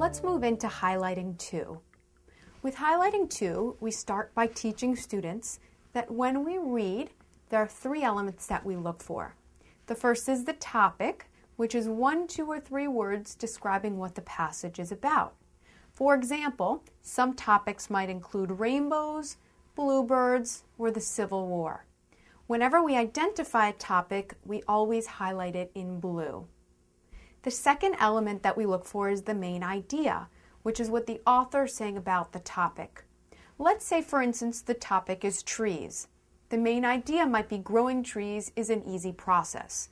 let's move into highlighting 2. With highlighting 2, we start by teaching students that when we read, there are 3 elements that we look for. The first is the topic, which is 1, 2, or 3 words describing what the passage is about. For example, some topics might include rainbows, bluebirds, or the Civil War. Whenever we identify a topic, we always highlight it in blue. The second element that we look for is the main idea, which is what the author is saying about the topic. Let's say, for instance, the topic is trees. The main idea might be growing trees is an easy process.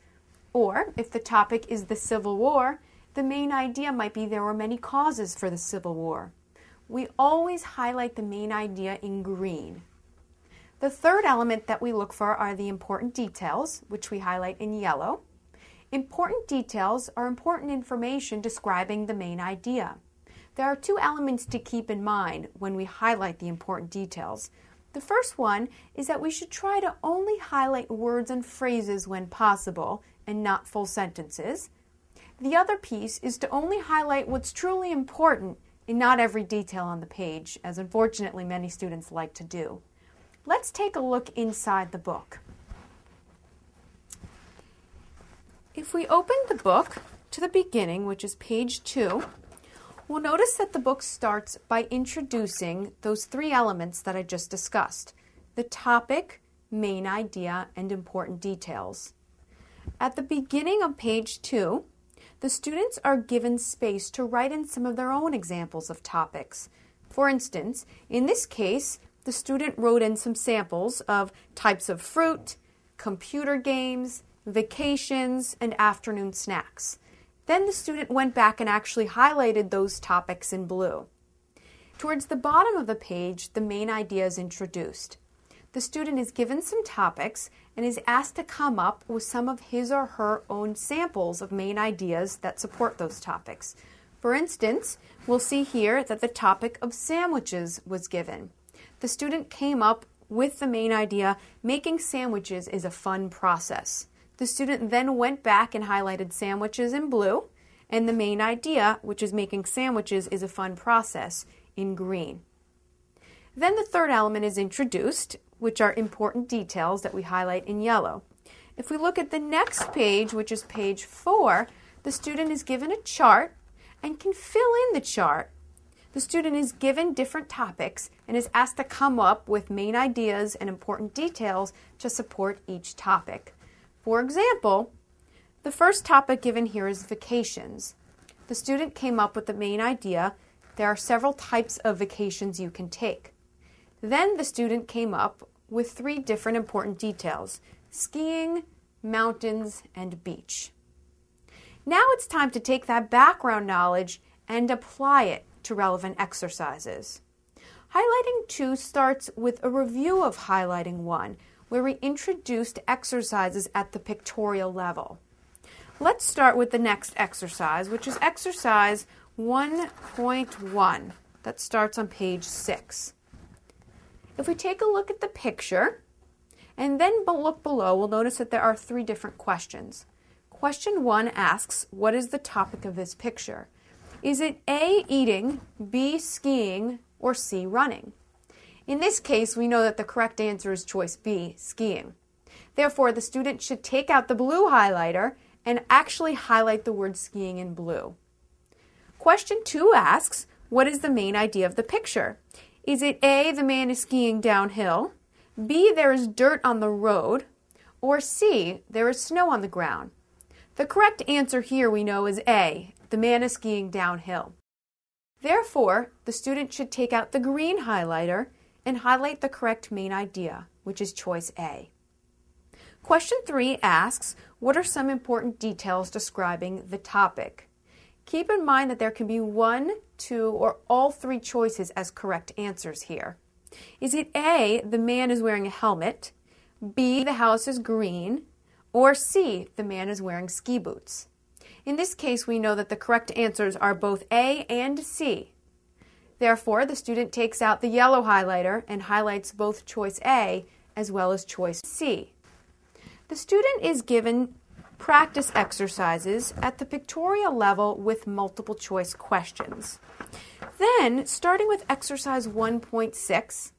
Or, if the topic is the Civil War, the main idea might be there were many causes for the Civil War. We always highlight the main idea in green. The third element that we look for are the important details, which we highlight in yellow. Important details are important information describing the main idea. There are 2 elements to keep in mind when we highlight the important details. The first one is that we should try to only highlight words and phrases when possible and not full sentences. The other piece is to only highlight what's truly important and not every detail on the page, as unfortunately many students like to do. Let's take a look inside the book. If we open the book to the beginning, which is page 2, we'll notice that the book starts by introducing those 3 elements that I just discussed: the topic, main idea, and important details. At the beginning of page 2, the students are given space to write in some of their own examples of topics. For instance, in this case, the student wrote in some samples of types of fruit, computer games, vacations, and afternoon snacks. Then the student went back and actually highlighted those topics in blue. Towards the bottom of the page, the main idea is introduced. The student is given some topics and is asked to come up with some of his or her own samples of main ideas that support those topics. For instance, we'll see here that the topic of sandwiches was given. The student came up with the main idea, making sandwiches is a fun process. The student then went back and highlighted sandwiches in blue, and the main idea, which is making sandwiches is a fun process, in green. Then the third element is introduced, which are important details that we highlight in yellow. If we look at the next page, which is page 4, the student is given a chart and can fill in the chart. The student is given different topics and is asked to come up with main ideas and important details to support each topic. For example, the first topic given here is vacations. The student came up with the main idea. There are several types of vacations you can take. Then the student came up with 3 different important details: skiing, mountains, and beach. Now it's time to take that background knowledge and apply it to relevant exercises. Highlighting 2 starts with a review of highlighting 1, where we introduced exercises at the pictorial level. Let's start with the next exercise, which is exercise 1.1. That starts on page 6. If we take a look at the picture and then look below, we'll notice that there are 3 different questions. Question 1 asks, what is the topic of this picture? Is it A, eating, B, skiing, or C, running? In this case, we know that the correct answer is choice B, skiing. Therefore, the student should take out the blue highlighter and actually highlight the word skiing in blue. Question 2 asks, what is the main idea of the picture? Is it A, the man is skiing downhill, B, there is dirt on the road, or C, there is snow on the ground? The correct answer here we know is A, the man is skiing downhill. Therefore, the student should take out the green highlighter and highlight the correct main idea, which is choice A. Question 3 asks, what are some important details describing the topic? Keep in mind that there can be 1, 2, or all 3 choices as correct answers here. Is it A, the man is wearing a helmet, B, the house is green, or C, the man is wearing ski boots? In this case, we know that the correct answers are both A and C. Therefore, the student takes out the yellow highlighter and highlights both choice A as well as choice C. The student is given practice exercises at the pictorial level with multiple choice questions. Then, starting with exercise 1.6,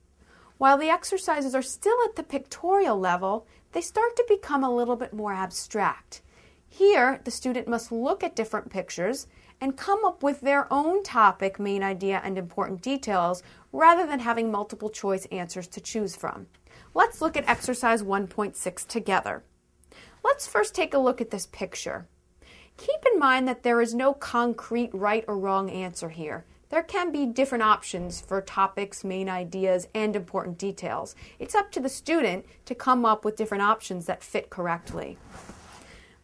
while the exercises are still at the pictorial level, they start to become a little bit more abstract. Here, the student must look at different pictures and come up with their own topic, main idea, and important details, rather than having multiple choice answers to choose from. Let's look at exercise 1.6 together. Let's first take a look at this picture. Keep in mind that there is no concrete right or wrong answer here. There can be different options for topics, main ideas, and important details. It's up to the student to come up with different options that fit correctly.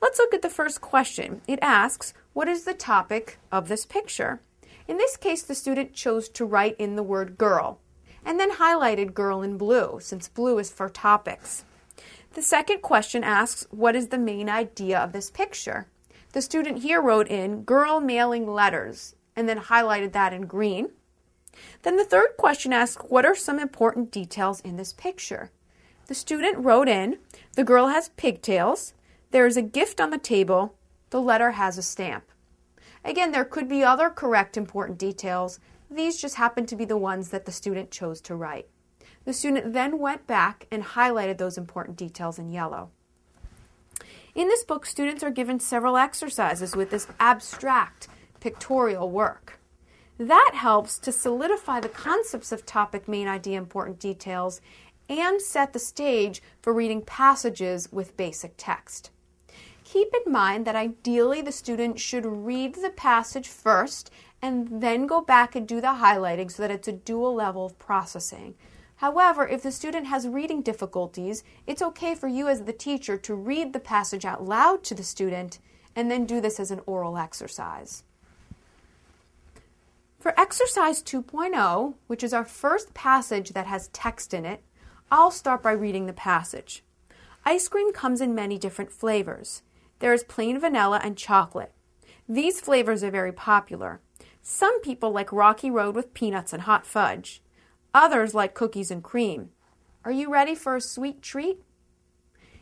Let's look at the first question. It asks, what is the topic of this picture? In this case, the student chose to write in the word girl, and then highlighted girl in blue, since blue is for topics. The second question asks, what is the main idea of this picture? The student here wrote in girl mailing letters, and then highlighted that in green. Then the third question asks, what are some important details in this picture? The student wrote in, the girl has pigtails, there is a gift on the table, the letter has a stamp. Again, there could be other correct important details. These just happen to be the ones that the student chose to write. The student then went back and highlighted those important details in yellow. In this book, students are given several exercises with this abstract pictorial work. That helps to solidify the concepts of topic, main idea, important details, and set the stage for reading passages with basic text. Keep in mind that ideally the student should read the passage first and then go back and do the highlighting so that it's a dual level of processing. However, if the student has reading difficulties, it's okay for you as the teacher to read the passage out loud to the student and then do this as an oral exercise. For exercise 2.0, which is our first passage that has text in it, I'll start by reading the passage. Ice cream comes in many different flavors. There is plain vanilla and chocolate. These flavors are very popular. Some people like Rocky Road with peanuts and hot fudge. Others like cookies and cream. Are you ready for a sweet treat?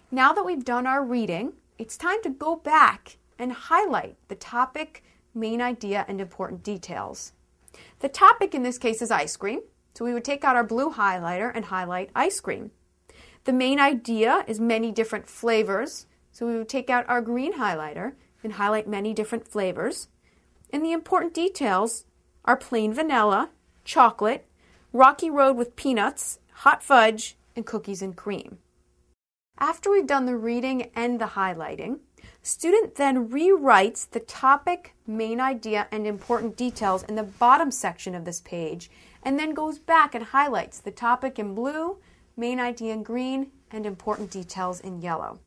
Now that we've done our reading, it's time to go back and highlight the topic, main idea, and important details. The topic in this case is ice cream, so we would take out our blue highlighter and highlight ice cream. The main idea is many different flavors, so we would take out our green highlighter and highlight many different flavors. And the important details are plain vanilla, chocolate, Rocky Road with peanuts, hot fudge, and cookies and cream. After we've done the reading and the highlighting, student then rewrites the topic, main idea, and important details in the bottom section of this page, and then goes back and highlights the topic in blue, main idea in green, and important details in yellow.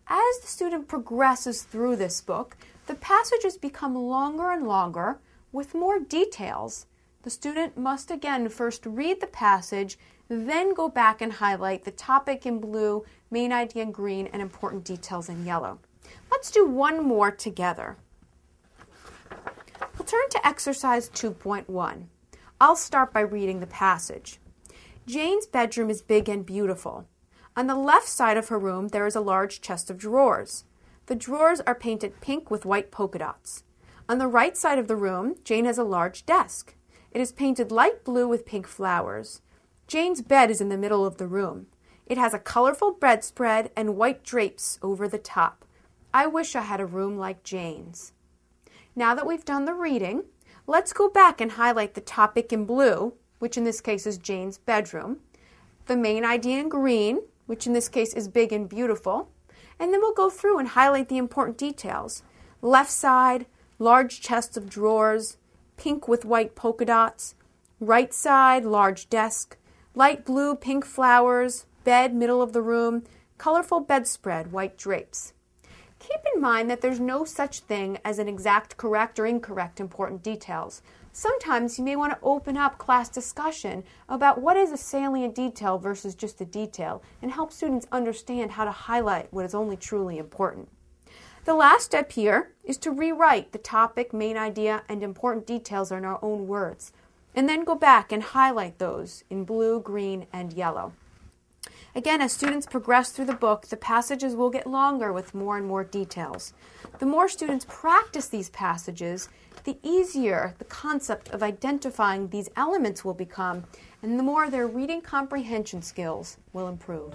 As the student progresses through this book, the passages become longer and longer with more details. The student must again first read the passage, then go back and highlight the topic in blue, main idea in green, and important details in yellow. Let's do one more together. We'll turn to exercise 2.1. I'll start by reading the passage. Jane's bedroom is big and beautiful. On the left side of her room, there is a large chest of drawers. The drawers are painted pink with white polka dots. On the right side of the room, Jane has a large desk. It is painted light blue with pink flowers. Jane's bed is in the middle of the room. It has a colorful bedspread and white drapes over the top. I wish I had a room like Jane's. Now that we've done the reading, let's go back and highlight the topic in blue, which in this case is Jane's bedroom, the main idea in green, which in this case is big and beautiful, and then we'll go through and highlight the important details. Left side, large chest of drawers, pink with white polka dots, right side, large desk, light blue, pink flowers, bed, middle of the room, colorful bedspread, white drapes. Keep in mind that there's no such thing as an exact correct or incorrect important details. Sometimes you may want to open up class discussion about what is a salient detail versus just a detail and help students understand how to highlight what is only truly important. The last step here is to rewrite the topic, main idea, and important details in our own words, and then go back and highlight those in blue, green, and yellow. Again, as students progress through the book, the passages will get longer with more and more details. The more students practice these passages, the easier the concept of identifying these elements will become, and the more their reading comprehension skills will improve.